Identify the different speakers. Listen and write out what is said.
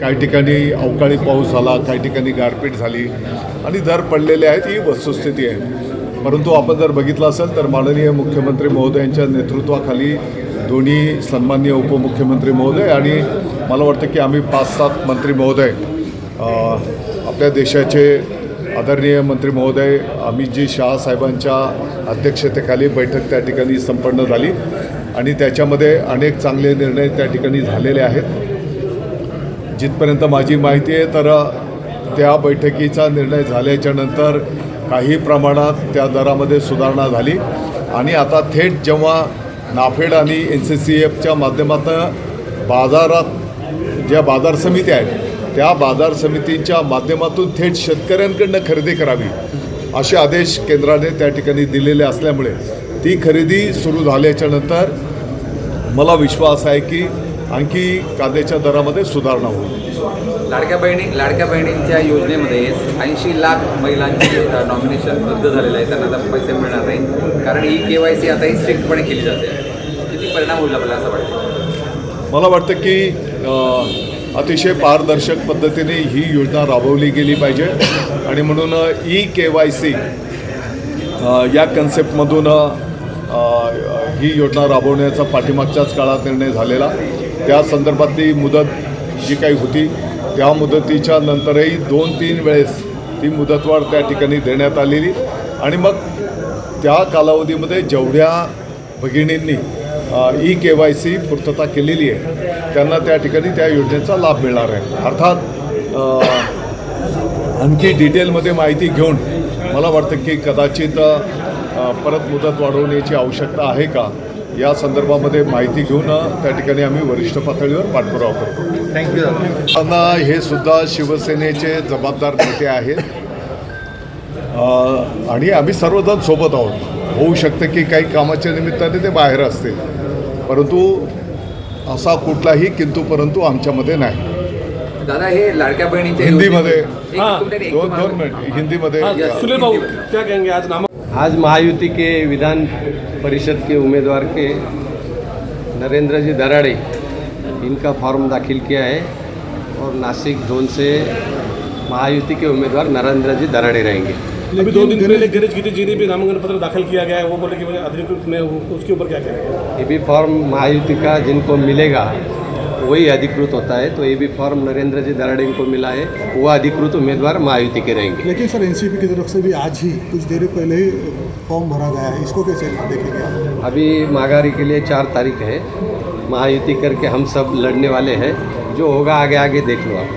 Speaker 1: काही ठिकाणी अवकाळी पाऊस झाला, काही ठिकाणी गारपीट झाली आणि दर पडलेले आहेत, ही वस्तुस्थिती आहे. परंतु आपण जर बघितलं असेल तर माननीय मुख्यमंत्री महोदयांच्या नेतृत्वाखाली दोन्ही सन्माननीय उपमुख्यमंत्री महोदय आणि मला वाटतं की आम्ही 5-7 मंत्री महोदय, आपल्या देशाचे आदरणीय मंत्री महोदय अमितजी शहा साहेबांच्या अध्यक्षतेखाली बैठक त्या ठिकाणी संपन्न झाली आणि त्याच्यामध्ये अनेक चांगले निर्णय त्या ठिकाणी झालेले आहेत. जिथपर्यंत माझी माहिती आहे तर त्या बैठकीचा निर्णय झाल्याच्यानंतर काही प्रमाणात त्या दरामध्ये सुधारणा झाली आणि आता थेट जेव्हा नाफेड आणि NCCFच्या माध्यमातून बाजारात ज्या बाजार समित्या आहेत त्या बाजार समितींच्या माध्यमातून थेट शेतकऱ्यांकडनं खरेदी करावी असे आदेश केंद्राने त्या ठिकाणी दिलेले असल्यामुळे ती खरेदी सुरू झाल्याच्यानंतर मला विश्वास आहे की आणखी कांद्याच्या दरामध्ये सुधारणा होईल.
Speaker 2: लाडक्या बहिणींच्या योजनेमध्ये 80 लाख महिलांची नॉमिनेशन रद्द झालेलं आहे, त्यांना आता पैसे मिळणार नाही कारण ही KYC आता ही स्ट्रिक्टपणे केली जाते. किती परिणाम होईल आपल्याला असं वाटतं?
Speaker 1: मला वाटतं की अतिशय पारदर्शक पद्धतीने ही योजना राबवली गेली पाहिजे आणि म्हणून KYC या कन्सेप्टमधून ही योजना राबवण्याचा पाठीमागच्याच काळात निर्णय झालेला. त्या संदर्भातली मुदत जी काही होती त्या मुदतीच्या नंतरही 2-3 वेळेस ती मुदतवाढ त्या ठिकाणी देण्यात आलेली आणि मग त्या कालावधीमध्ये जेवढ्या भगिनींनी KYC पूर्तता केलेली आहे त्यांना त्या ठिकाणी त्या योजनेचा लाभ मिळणार आहे. अर्थात आणखी डिटेलमध्ये माहिती घेऊन मला वाटतं की कदाचित परत मुदत वाढवण्याची आवश्यकता आहे का या संदर्भामध्ये माहिती घेऊन त्या ठिकाणी आम्ही वरिष्ठ पातळीवर पाठपुरावा करतो.
Speaker 2: थँक्यू.
Speaker 1: त्यांना हे सुद्धा शिवसेनेचे जबाबदार नेते आहेत आणि आम्ही सर्वजण सोबत आहोत. होऊ शकतं की काही कामाच्या निमित्ताने ते बाहेर असतील, परंतु असा कुठलाही किंतु परंतु आमच्यामध्ये नाही.
Speaker 2: दादा हे लाडक्या बहिणींच्या
Speaker 1: हिंदीमध्ये
Speaker 2: दोन
Speaker 1: मिनिट हिंदीमध्ये
Speaker 3: सुनील भाऊ क्या कहेंगे आज
Speaker 4: महायुति के विधान परिषद के उम्मीदवार के नरेंद्र जी दराड़े इनका फॉर्म दाखिल किया है और नासिक जोन से महायुति के उम्मीदवार नरेंद्र जी दराड़े रहेंगे.
Speaker 3: अभी 2 दिन पहले गणेश गिरी जी ने भी नामांकन पत्र दाखिल किया गया है, वो बोले कि अधिकृत में उसके ऊपर क्या कहेंगे?
Speaker 4: ये भी फॉर्म महायुति का जिनको मिलेगा वही अधिकृत होता है, तो ये भी फॉर्म नरेंद्र जी दराड़े को मिला है, वो अधिकृत उम्मीदवार महायुति के रहेंगे.
Speaker 5: लेकिन सर NCP की तरफ से भी आज ही कुछ देर पहले ही फॉर्म भरा गया है, इसको कैसे देखेंगे?
Speaker 4: अभी माघारी के लिए 4 तारीख है, महायुति करके हम सब लड़ने वाले हैं, जो होगा आगे आगे देख लो आप.